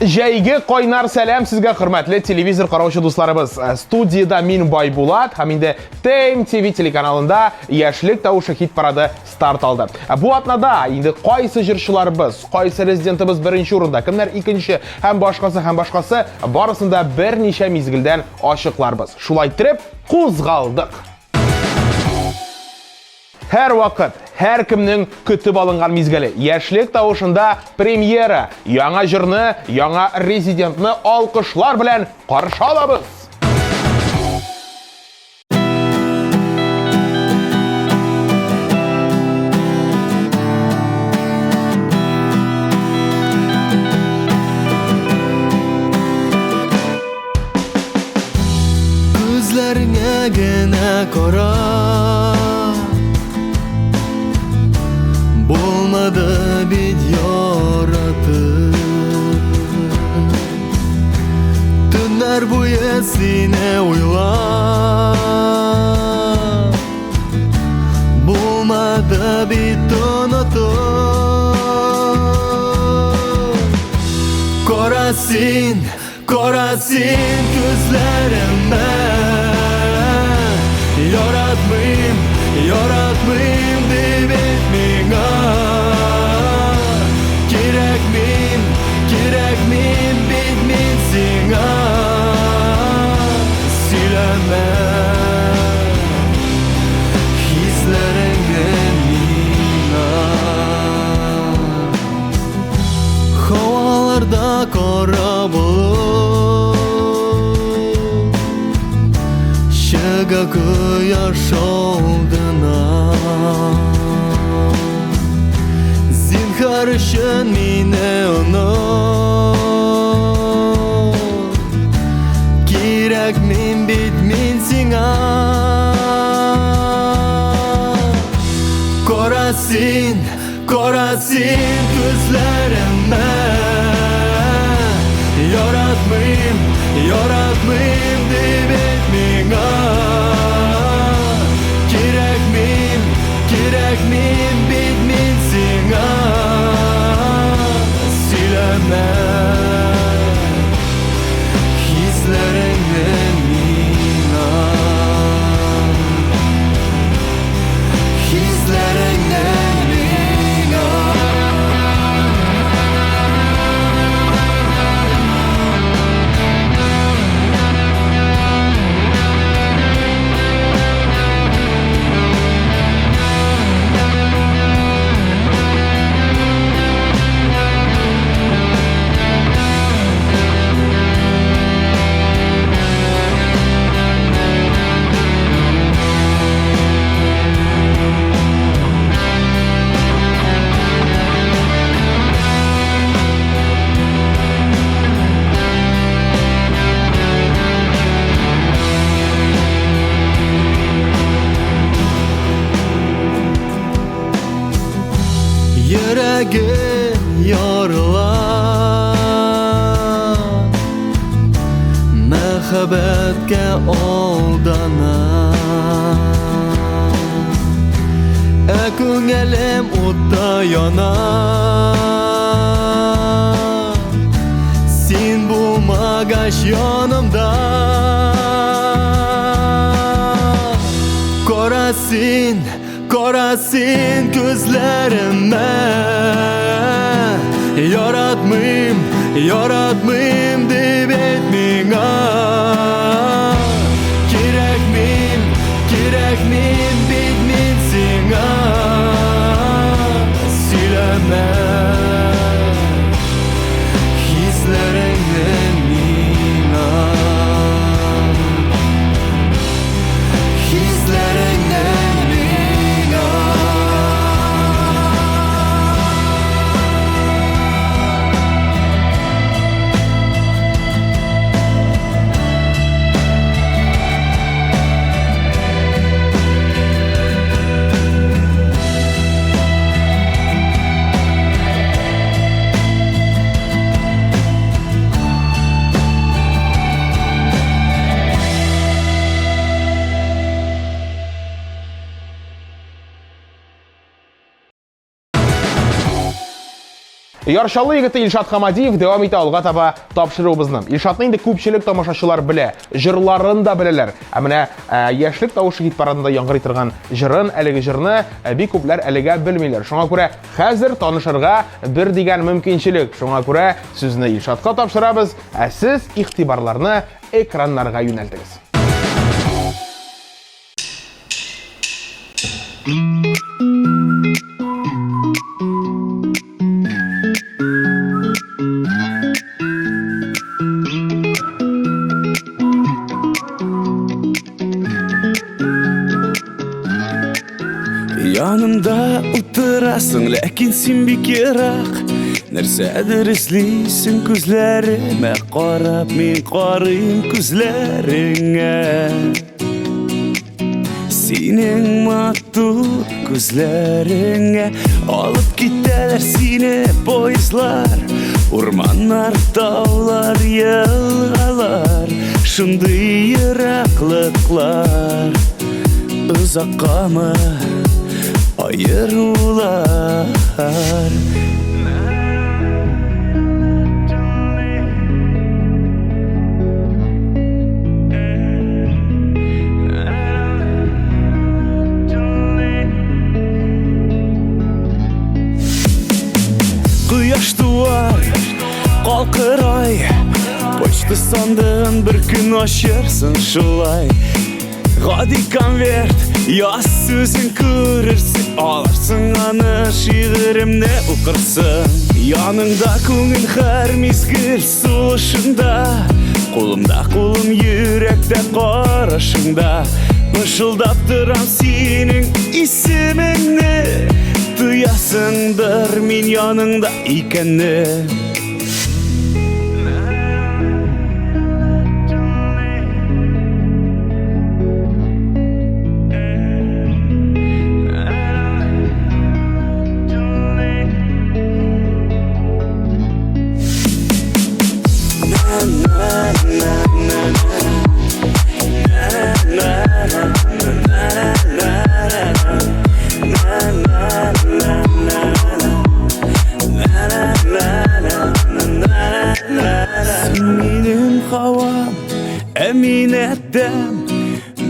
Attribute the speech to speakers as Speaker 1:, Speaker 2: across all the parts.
Speaker 1: Jaygi qo'ynar salam sizga hurmatli televizor qarovchi do'stlarimiz. Studiyada men Boybulat, hamda Time TV telekanalida Yoshlik tovushi hit paradi start oldi. Bu atnada endi qaysi jirchilarimiz, qaysi rezidentimiz birinchi o'rinda, kimlar ikkinchi, ham boshqasi borasida bir necha mezgildan oshiqlarmiz. Shulay tirib qo'zg'aldik. Her vaqt, her kimning kutib olingan mezgili. Yoshlik tovushida premyera, yangi jirni, yangi rezidentni olqishlar bilan qarshi olamiz.
Speaker 2: Ko'zlaringga gina qara bo'lmadi bit yoratib, tunlar bo'yi seni o'ylab, bo'lmadi bit unutib. Qorasin ko'zlarimni, yoratmayim deb menga. Kerakmin bit men senga. Silama hislaringni menga. Havolarda qora bulut, shiga quyosh oldina. Zinhar uchun meni unut, kerakmin bit men senga. Qorasin ko'zlarimni, yoratmayim deb menga. Kerakmin bit men senga. Silama hislaringni menga. Hislaringni menga. Yuragim yorilib, muhabbatga aldanib, ko'nglim o'tda yonar, sen bo'lmagach yonimda. Qorasin ko'zlarimni, yoratmayim deb menga. Kerakmin bit men senga. Silama hislaringni menga. Hislaringni
Speaker 1: Яршалы егеті Илшат Хамадиев дәвам итә алга таба тапшыруыбызны. Илшатны инде күпчелек тамашачылар белә, җырларын да беләләр. Ә менә яшьлек тавышы хит парадында яңгырый торган җырын, әлеге җырны бик күпләр әлегә белмиләр. Шуңа күрә хәзер танышырга бер дигән мөмкинчелек. Шуңа күрә сүзне Илшатка тапшырабыз, ә сез игътибарларны экраннарга юнәлтегез.
Speaker 2: Yanımda oturasın, lakin sen bir kerak. Нәрсәдер эзлисең күзләремә карап, мин карыйм күзләреңә. Синең матур күзләреңә алып китәләр сине поездлар. Урманнар, таулар, елгалар, шундый ераклыклар. Узаккамы айырулар. Кояш туар, калкырай, почта сандыгын бер көн ачырсың шулай. Гади конверт, яз сүзен күрерсең, аларсың аны шигыремне укырсың. Яныңда күңел һәр мизгел сулышында, кулымда кулым, йөрәктә карашыңда. Пышылдап торам синең исемеңне, тоясыңдыр мин яныңда икәнне.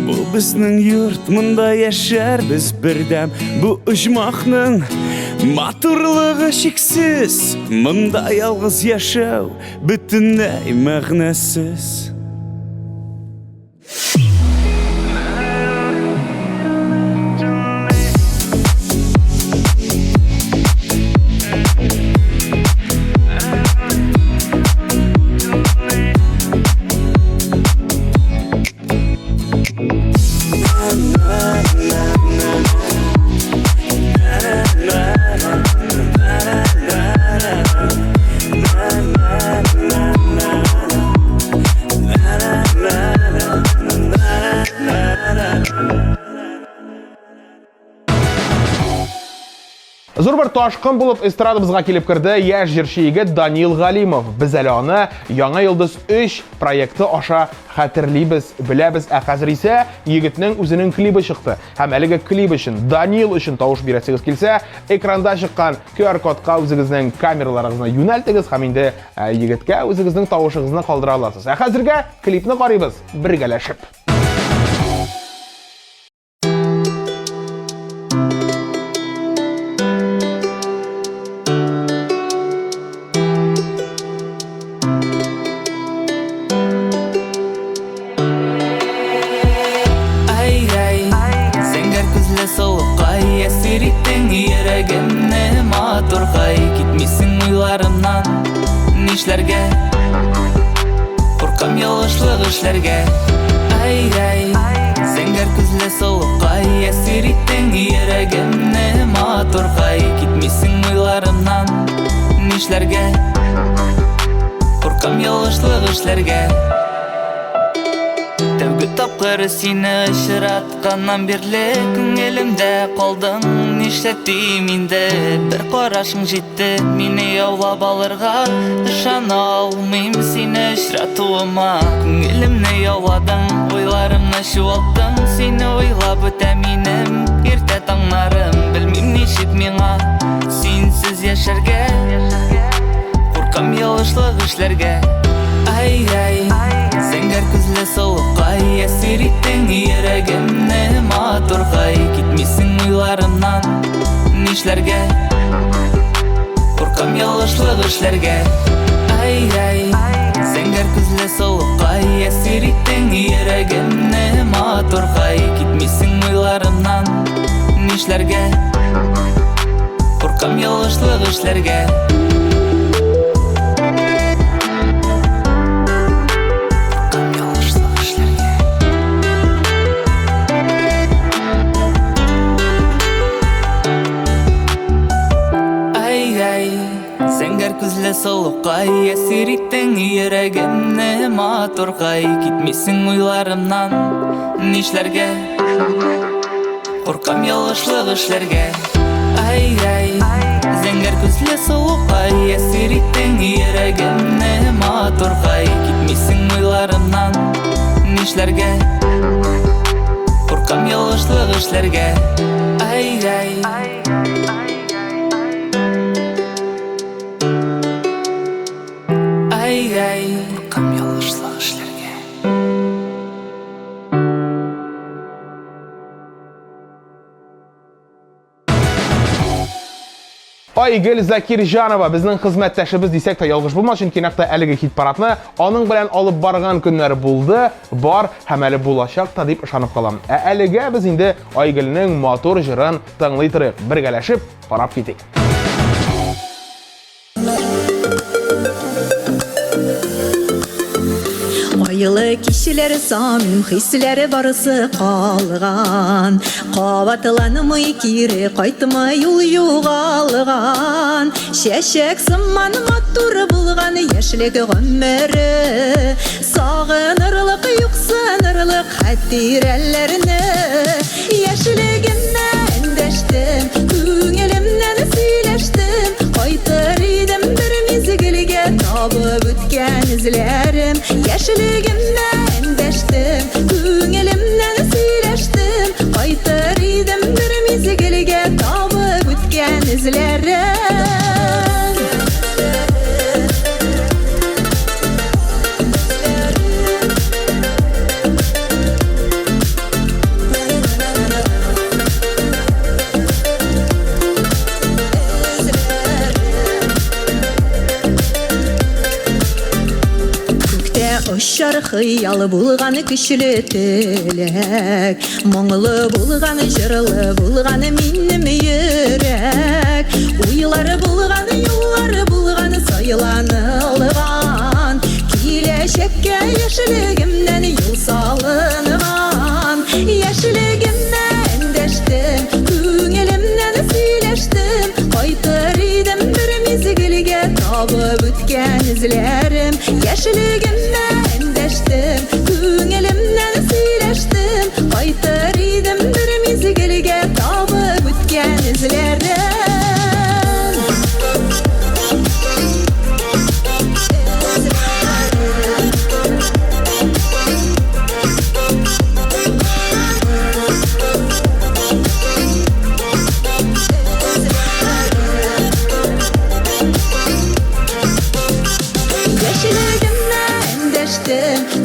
Speaker 2: Бу безнең йорт, монда яшәрбез бердәм. Бу оҗмахның матурлыгы чиксез, монда ялгыз яшәү бөтенләй мәгънәсез.
Speaker 1: Зур бер ташкын булып эстрадыбызга килеп керде яшь җырчы егет Данил Галимов. Без әле аны Яңа Йолдыз 3 проекты аша хәтерлибез, беләбез, ә хәзер исә егетнең үзенең клибы чыкты. Һәм әлеге клип өчен, Данил өчен тавыш бирәсегез килсә, экранда чыккан QR-кодка үзегезнең камераларыгызны юнәлтегез һәм инде егеткә үзегезнең тавышыгызны калдыра аласыз. Ә хәзергә клипны карыйбыз бергәләшеп.
Speaker 3: Нишләргә куркам ялгышлык эшләргә. Ай, зәңгәр күзле сылыккай, әсир иттең йөрәгемне матуркай. Китмисең уйларымнан, нишләргә куркам ялгышлык эшләргә. Тәүге тапкыр сине очратканнан бирле күңелемдә калдың. Нишләтим инде, бер карашың җитте мине яулап алырга. Ышана алмыйм сине очратуыма. Күңелемне яуладың, уйларымны чуалттың. Сине уйлап үтә минем иртә таңнарым. Белмим ничек миңа синсез яшәргә. Қорқам ялғышлық ішлерге Ай-ай, сәңгәр күзлі соуыққа Әсер иттің ерегімні матурғай Кетмейсің ойларымнан Нишлерге Қорқам ялғышлық ішлерге Ай-ай, сәңгәр күзлі соуыққа Әсер иттің ерегімні матурғай Кетмейсің ойларымнан Нишлерге Қорқам ялғышлық ішлерге Сәңгәр күзлі солыққай Әсер иттің ерегімні матурғай Кетмейсің ойларымнан Нишлерге Қорқам ялғышлық ішлерге Ай-ай, сәңгәр күзлі солыққай Әсер иттің ерегімні матурғай Кетмейсің ойларымнан Нишлерге Қорқам ялғышлық ішлерге Ай-ай Қорқам ялғышлық ішлерге
Speaker 1: Айгөл Закиржанова біздің қызметтәшібіз десек та ялғыш булмас, чөнки нәкъ әлеге хит парадны аның белән алып барган көннәр булды, бар һәм әле булачак та дип ышанып калам. Әлегә без инде Айгөлнең матур җырын тыңлый торыйк, бергәләшеп карап китик.
Speaker 4: Айлы кишелер самим хисләре барысы калган Кабатланмый кире кайтмый ул югалган Чәчәк сыман матур булган яшьлек гомере Сагынырлык юксынырлык хәтирәләрне Яшьлегемне эндәштем күңелемнән сөйләштем Кайтыр идем бер мизгелгә табып үткән изләрем Яшьлегемне эндәштем күңелемнән сөйләштем Кайтыр идем бер мизгелгә табып үткән изләрем Ошар хыял булган көчле теләк Моңлы булган җырлы булган минем йөрәк Уйлары булган юллары булган сайланылган Киләчәккә яшьлегемнән юл салынган Яшьлегемне эндәштем күңелемнән сөйләштем Кайтыр идем бер мизгелгә табып үткән изләрем Яшьлегемне эндәштем күңелемнән сөйләштем Кайтыр идем бер мизгелгә табып үткән изләрем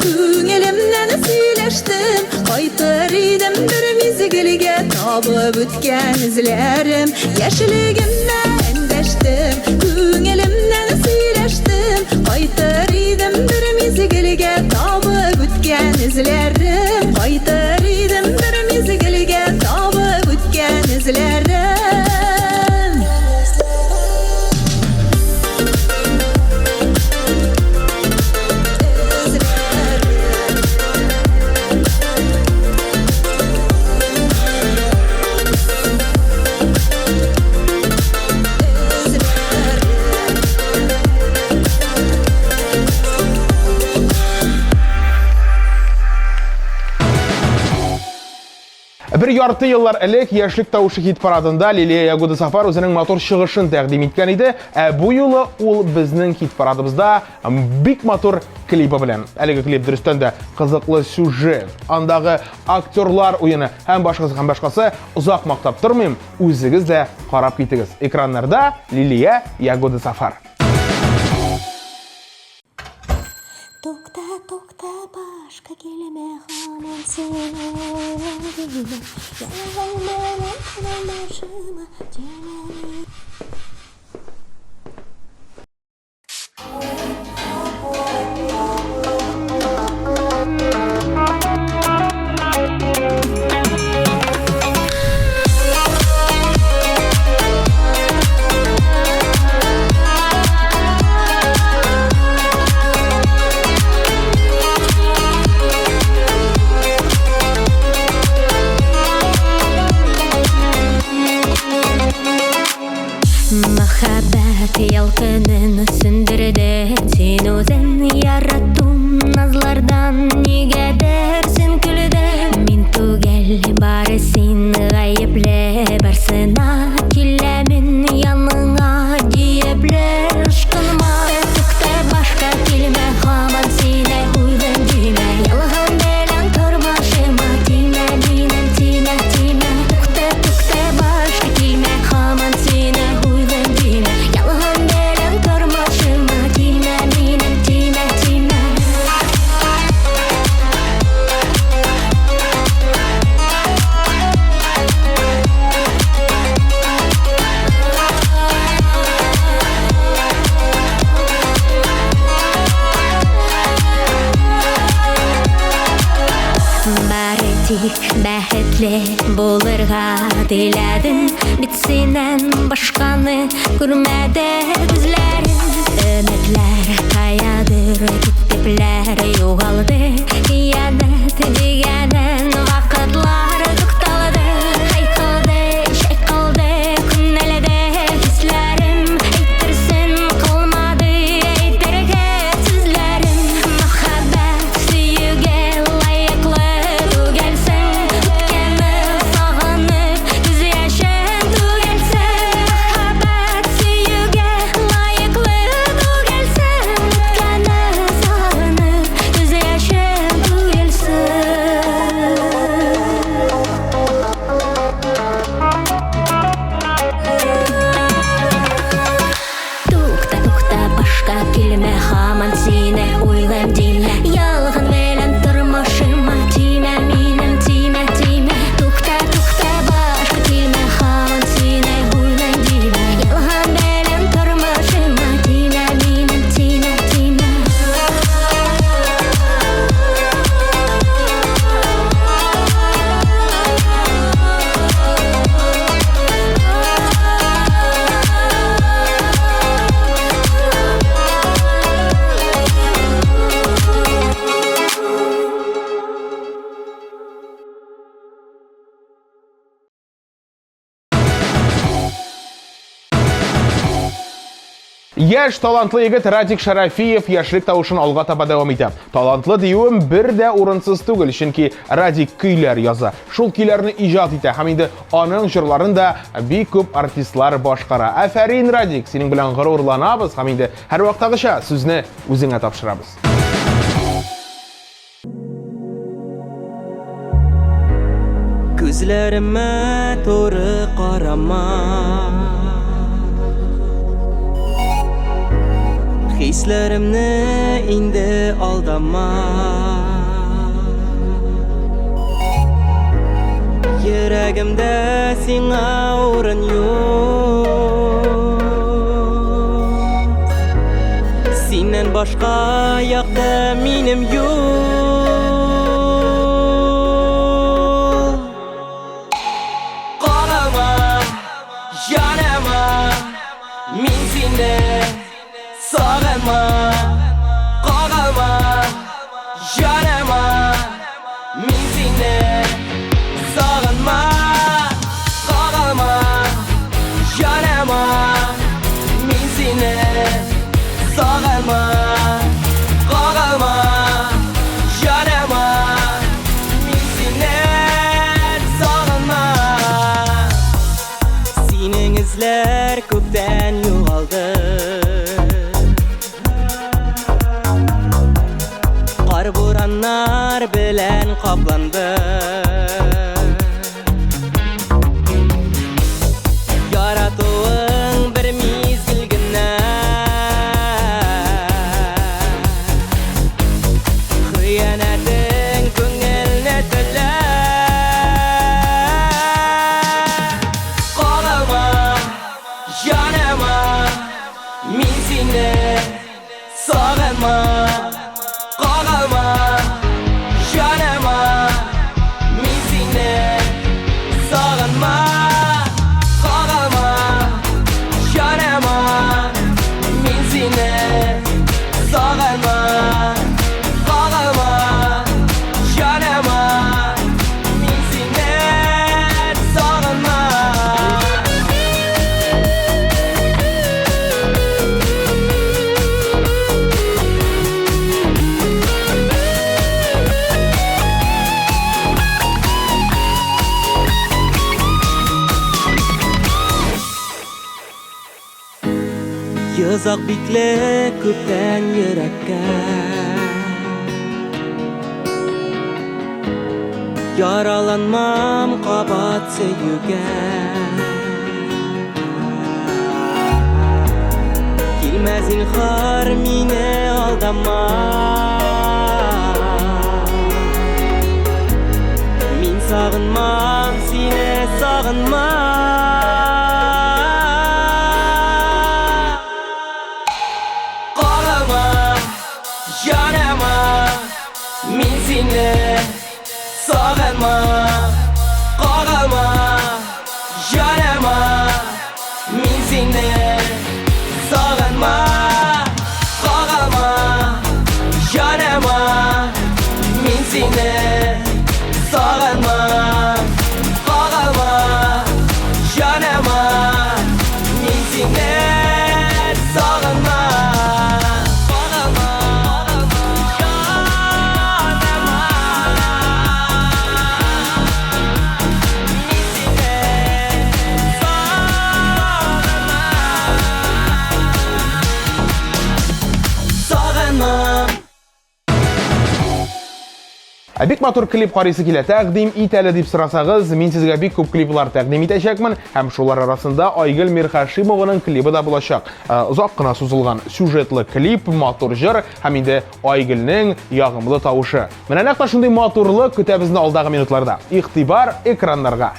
Speaker 4: Күңелемнән сөйләштем Кайтыр идем бер мизгелгә табып үткән изләрем Яшьлегемне эндәштем күңелемнән сөйләштем Кайтыр идем бер мизгелгә табып үткән изләрем Кайтыр идем бер мизгелгә табып үткән изләрем
Speaker 1: Бер ярты еллар элек яшьлек тавышы хит парадында Лилия Ягудасафар үзенең матур чыгышын тәкъдим иткән иде. Бу юлы ул безнең хит парадыбызда бик матур клипы белән. Әлеге клип дөрестән дә кызыклы сюжет, андагы актерлар уены һәм башкасы узак мактап тормыйм, үзегез дә карап китегез. Экраннарда Лилия Ягудасафар.
Speaker 5: başka kelime hamam seni oynadığıma yalanlarım kıran başıma cennet. Mahabbet yalkının sündürde sen özün yarattım nazlardan niye dersin külüde min tugel bari sen gayıple barsına kilemin yanına diyeble aşkınıma tukta başka kelime haman sine uygun dime yalhan belen torbaşıma time minem time time tukta başka kelime haman sine yalan belen torbaşıma time minem time time. Bari tik bähetli bulurga diledin bitsinen başkanı görmede gözlerin ümitler kayadır gittipler yoğaldı iyanet digenen vakitlar tıktaldı haykıldı şekildi künnelede hislerim eytirsin kalmadı eytirge sizlerim muhabbet süyüge layıklı du gelsin ötkeni sağınıp düz yaşın du gelsin muhabbet süyüge layıklı du gelsin ötkeni sağınıp düz yaşın du gelsin. Tukta başka kelime haman sine uygun dime yalgın veren durmuşıma time minem time time tukta başka kelime haman sine uygun dime yalgın veren durmuşıma time minem time time.
Speaker 1: Яш талантлы егет Радик Шарафиев яшьлек тавышын алга таба дәвам итә. Талантлы диюем бер дә урынсыз түгел, чөнки Радик көйләр яза. Шул көйләрне иҗат итә һәм инде аның җырларын да бик күп артистлар башкара. Афәрин Радик, синең белән горурланабыз һәм инде һәр вакыттагыча сүзне үзеңә тапшырабыз.
Speaker 2: Күзләремә туры карама Hislerimni indi aldama Yüreğimde sina urun yok Senden başka yakta minim yok Qalama, yanama, min sende Sağılma, qalma, yanama, min sende Sağılma, qalma, yanama, min sende Sağılma, qalma, yanama, min sende Sağılma. Senin izler kökten yoğaldı Buranlar bilen kaplandı Yaratığın bir mizgilgine Uzak bitle köpten yürekке Yaralanmam kabat söylüge Kilmez ilhar mine aldama Min sağınmam sine sağınmam Yanama, min sine sağınma Qaralma, yanama, min sine sağınma Qaralma, yanama, min sine sağınma Qaralma, yanama, min sine sağınma
Speaker 1: Бик матур клип карыйсы килә. Тәкъдим ит әле дип сорасагыз, мин сезгә бик күп клиплар тәкъдим итәчәкмен һәм шулар арасында Айгөл Мирхашимованың клибы да булачак. Узак кына сузылган сюжетлы клип, матур җыр һәм инде Айгөлнең ягымлы тавышы. Менә нәкъ шундый матурлык көтә безне алдагы минутларда. Игътибар экраннарга.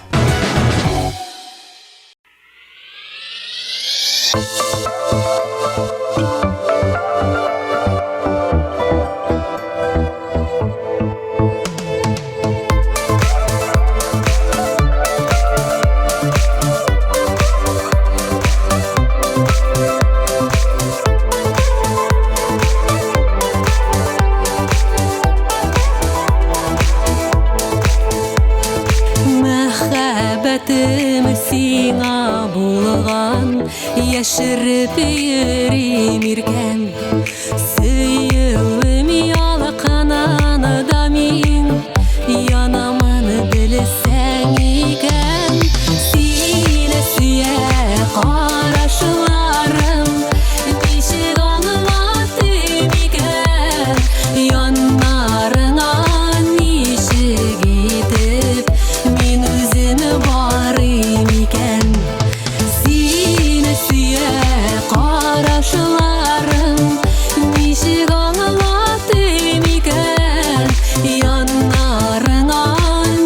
Speaker 6: Сиңа булган яшереп йөрим иркән сөюем ялкананы да мин янамын белсәң икән сине сөя карашларым ничек аңлатым икән яннарыңа ничек итеп мин үзем барым икән сине сөя карашларым ничек аңлатым икән яннарыңа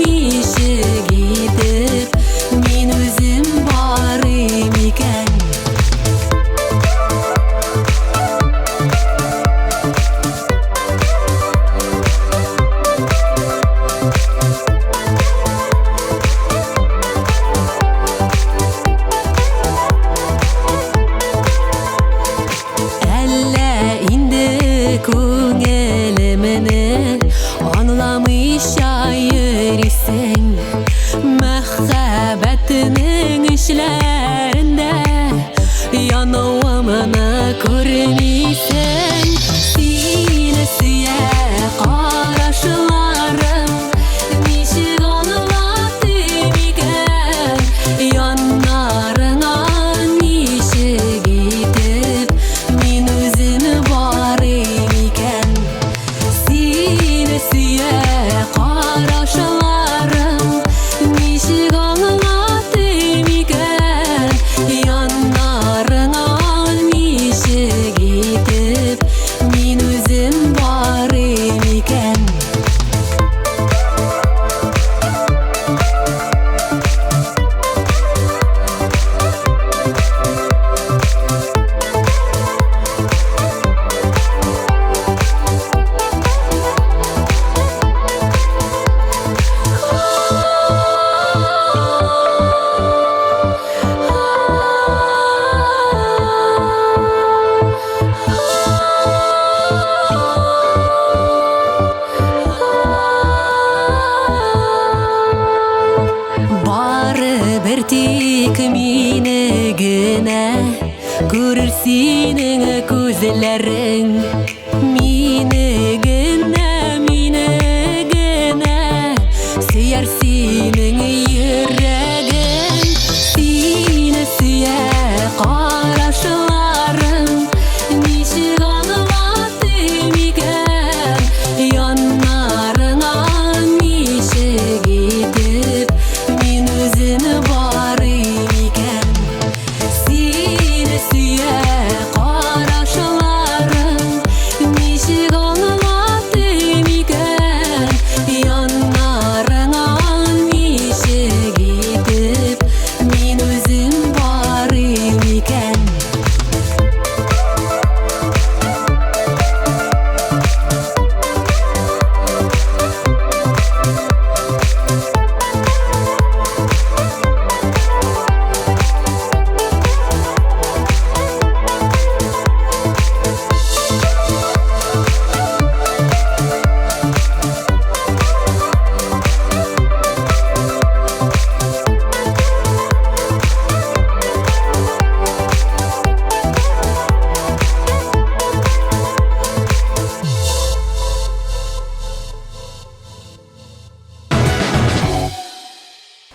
Speaker 6: ничек итеп мин үзем барым икән Әллә инде күңелемне аңламыйча йөрисең мәхәббәтнең эшләрендә януымны күрмисең сине сөя карашларым ничек аңлатым икән яннарыңа ничек итеп мин үзем барым икән сине сөя карашларым ничек аңлатым икән яннарыңа ничек итеп мин үзем барым икән Барыбер тик мине генә күрер синең күзләрең мине генә сөяр синең йөрәгең сине сөя карашларым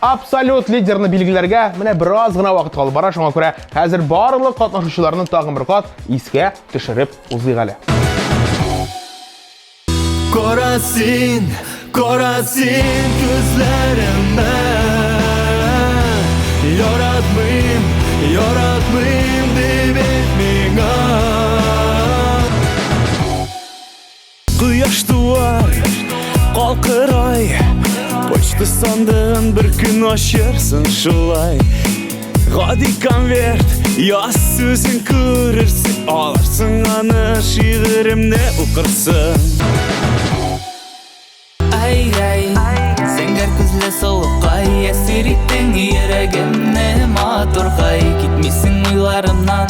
Speaker 1: Absolut лидерны билгеләргә менә бераз гына вакыт калды бара, шуңа күрә хәзер барлык катнашучыларны тагын бер кат искә төшереп узыйк әле.
Speaker 7: Кара син күзләремне, яратмыйм дип миңа. Кояш туар, калкырай, почта сандыгын бер көн ачырсың шулай. Гади конверт, яз сүзен күрерсең, аларсың аны шигыремне укырсың.
Speaker 3: Ай-ай, зәңгәр күзле сулыккай, әсир иттең йөрәгемне матуркай. Китмисең уйларымнан,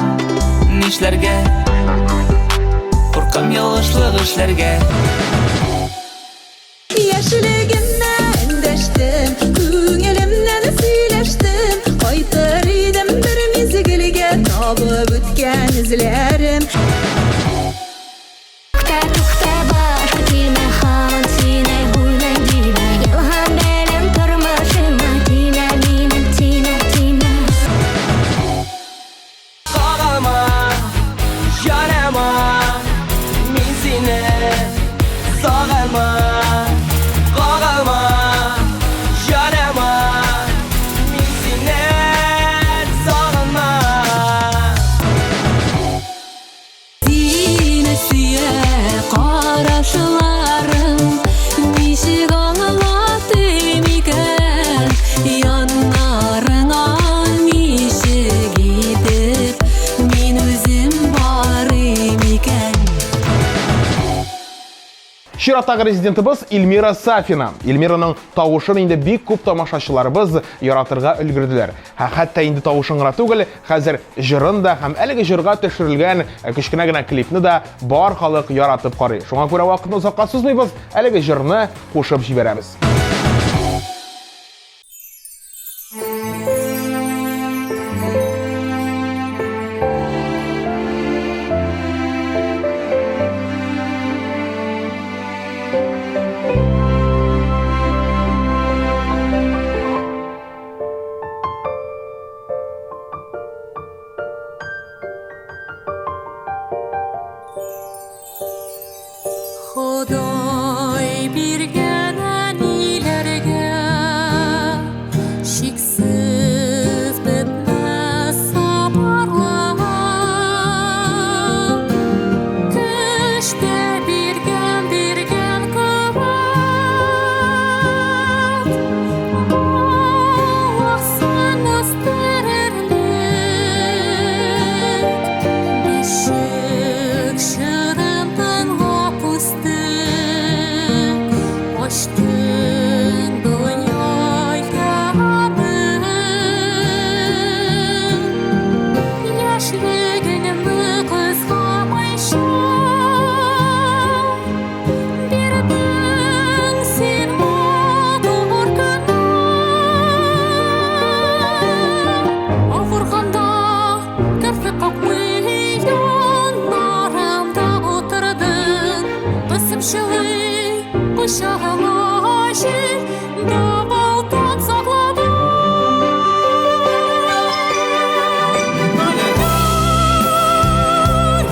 Speaker 3: нишләргә? Куркам ялгышлык эшләргә.
Speaker 4: Яшьлегемдә эндәштем, күңелемнән сөйләштем. Кайтыр идем бер мизгелгә, табып үткән эзләрем.
Speaker 5: Tukta başka kelme hamon seni uylan dime Yalhan benim turmuşuma time minim time.
Speaker 2: Qarama, yanama, min seni sağalma. Qarama, yanama, min seni sağalma.
Speaker 6: Sine siye qarашыларың ничек аңлатым икән яннарыңа ничек итеп мин үзем барым икән.
Speaker 1: Чираттагы резидентыбыз Илмира Сафина. Илмираның тавышын инде бик күп тамашачыларыбыз яратырга өлгерделәр. Хәтта инде тавышын гына түгел, хәзер җырын да һәм әлеге җырга төшерелгән кечкенә генә клипны да бар халык яратып карый. Шуңа күрә вакытны озакка сузмыйбыз, әлеге җырны кушып җибәрәбез.
Speaker 6: Ходай биргән әниләргә шиксез бетмәс сабырлык. Көчтә биргән кабат Аллаһсын өстерерлек. Бишек шырын тыңлап үстек, ачтың дөнья ябын. Яшьлегеңне кызгамыйча бирдең син матур көнне. Авырганда керфек какмый яннарымда утырдың. Кысып чылый кочагыңа җир, дабылтап сакладың.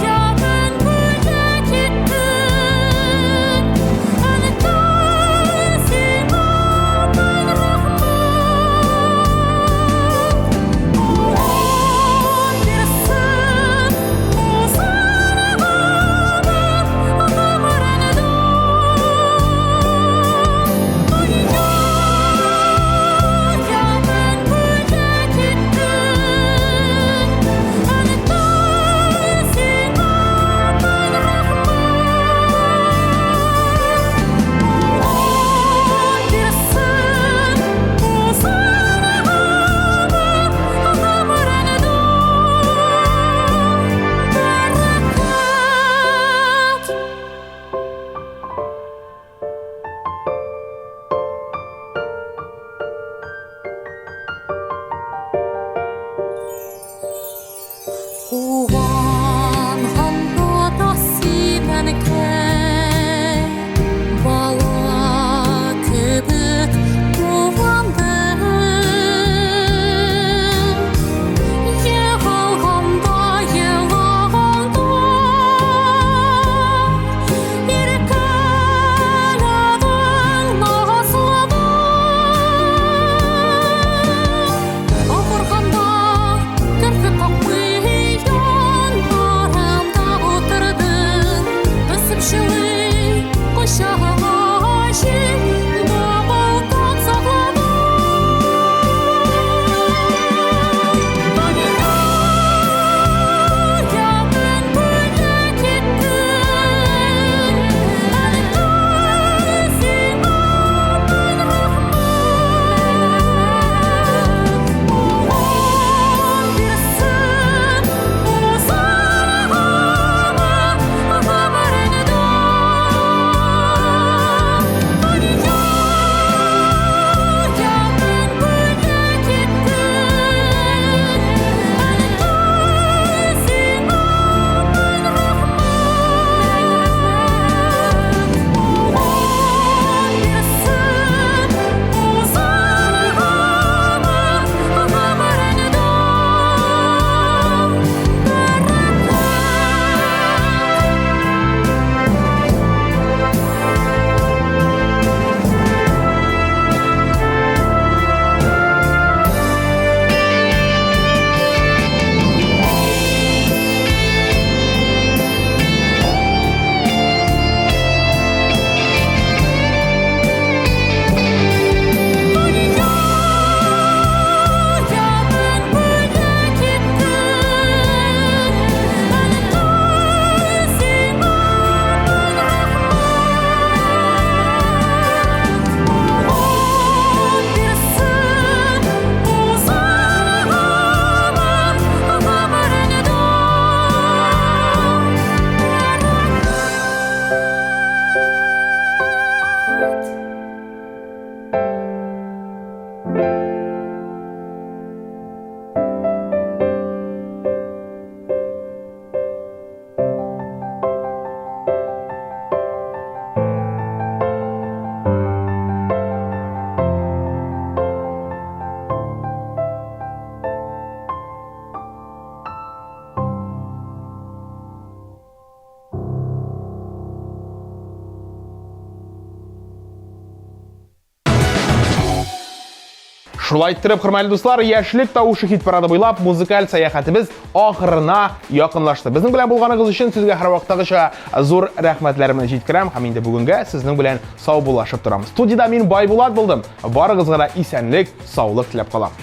Speaker 6: Ябын күйә киттең, әнекә сиңа мең рәхмәт. Аллаһ бирсен узарга гомереңдә.
Speaker 1: Шулай иттереп, хөрмәтле дуслар, яшьлек тавышы хит парады буйлап музыкаль сәяхәтебез ахырына якынлашты. Безнең белән булганыгыз өчен сезгә һәрвакыттагыча зур рәхмәтләремне җиткерәм һәм инде бүгенгә сезнең белән сау булашып торам. Студиядә мин Байбулат булдым. Барыгызга да исәнлек, саулык теләп калам.